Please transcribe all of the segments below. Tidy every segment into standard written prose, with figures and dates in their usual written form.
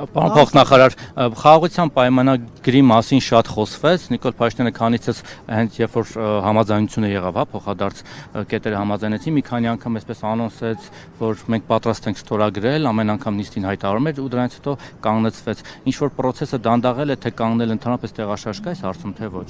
Պարոն փոխնախարար, խաղաղության պայմանագրի մասին շատ խոսվեց, Նիկոլ Փաշինյանը քանիցս հենց երբ որ համաձայնությունը եղավ, հա, փոխադարձ կետերը համաձայնեցին, մի քանի անգամ այսպես անոնսեց, որ մենք պատրաստ ենք ստորագրել, ամեն անգամ նիստին հայտարարում էր ու դրանից հետո կանգնեցվեց։ Ինչ որ process-ը դանդաղել է, թե կանգնել ընդհանրապես տեղաշարժ կա այս հարցում, թե ոչ։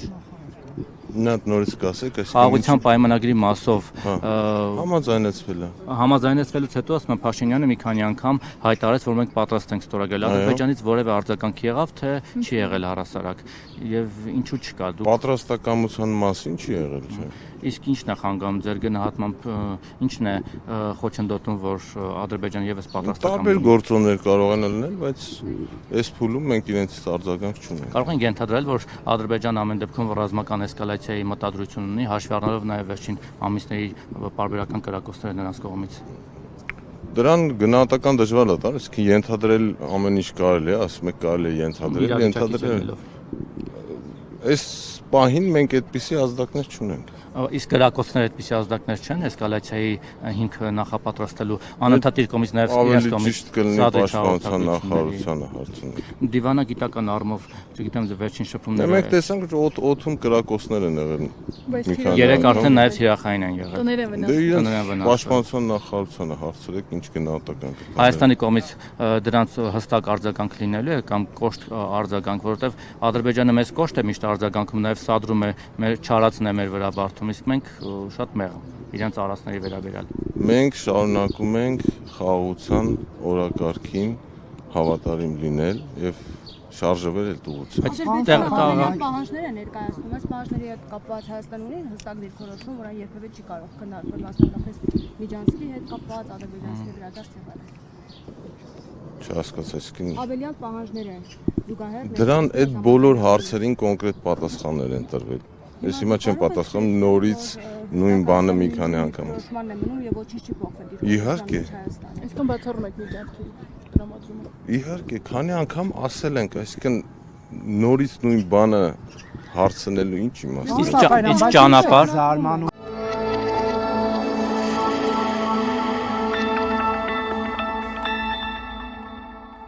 Նա նորից կասեք, խաղաղության պայմանագրի մասով համաձայնեցվել է։ Համաձայնեցվելուց հետո ասում եմ Փաշինյանը մի քանի անգամ հայտարարեց, որ մենք պատրաստ ենք ստորագրել։ Ադրբեջանից որևէ արձագանք եղավ, թե չի եղել առհասարակ եւ ինչու չկա։ Պատրաստակամության մասին չի եղել, չէ։ Իսկ ինչն է խանգարում ձեր գնահատմամբ, ինչն է խոչընդոտում, որ Ադրբեջանը եւս պատրաստակամ։ Տարբեր գործոններ կարող են լինել, բայց այս փուլում մենք իրենցից արձագանք չունենք։ Կարող ենք ենթադրել, որ Ադրբեջանը ամեն դեպքում ռազմական էսկալացիայի մտադրություն ունի, հաշվի առնելով նաեւ վերջին ամիսների պարբերական կրակոցները նրանց կողմից։ Դրան գնահատական դժվար է տալ, իսկ ենթադրել ամեն ինչ կարելի է, ասում եք կարելի է ենթադրել։ Այս պահին մենք այդպիսի ազդակներ չունենք։ Իսկ կրակոցները այդպիսի ազդակներ չեն էսկալացիայի հիմքը նախապատրաստելու անընդհատ իր կողմից նաև իրենց կողմից ճիշտ կլինի պաշտպանության նախարարությանը հարցնել։ Դիվանագիտական առումով, չգիտեմ, վերջին շփումները։ Մենք տեսանք, որ օդում կրակոցներ են եղել։ Երեք արդեն նաև թիրախային են եղել։ Դե իրենց պաշտպանության նախարարությանը հարցրեք, ինչ գնահատական կա։ Հայաստանի կողմից դրանց հստակ արձագանք լինելու է կամ կոշտ արձագանք, որովհետև Ադրբեջանը մեզ կոշտ է միշտ արձագանքում, նաև սադրում է մեր չարածն է մեր վրա բարդում, իսկ մենք շատ մեղմ իրենց արածների վերաբերյալ։ Մենք շարունակում ենք խաղաղության օրակարգին հավատարիմ լինել եւ շարժվել էլ ուղղությամբ։ Պահանջներ է ներկայացնում, այս պահանջների հետ կապված Հայաստան ունի հստակ դիրքորոշում, որ այն երբևէ չի կարող քննարկվել մասնավորապես Միջանցքի հետ կապված, ադրբեջանցի վերադարձ եղել։ Չհասկացա, իսկ Ավելյալ պահանջներ են զուգահեռ։ Դրան այդ բոլոր հարցերին կոնկրետ պատասխաններ են տրվել։ Ես հիմա չեմ պատասխանում նորից նույն բանը մի քանի անգամ։ Դժվարն է մնում եւ ոչինչ չի փոխվել։ Իհարկե։ Այսինքն բացառում եք Միջանցքի տրամադրումը։ Իհարկե, քանի անգամ ասել ենք, այսինքն նորից նույն բանը հարցնելու ինչ իմաստ։ Իսկ ճանապարհ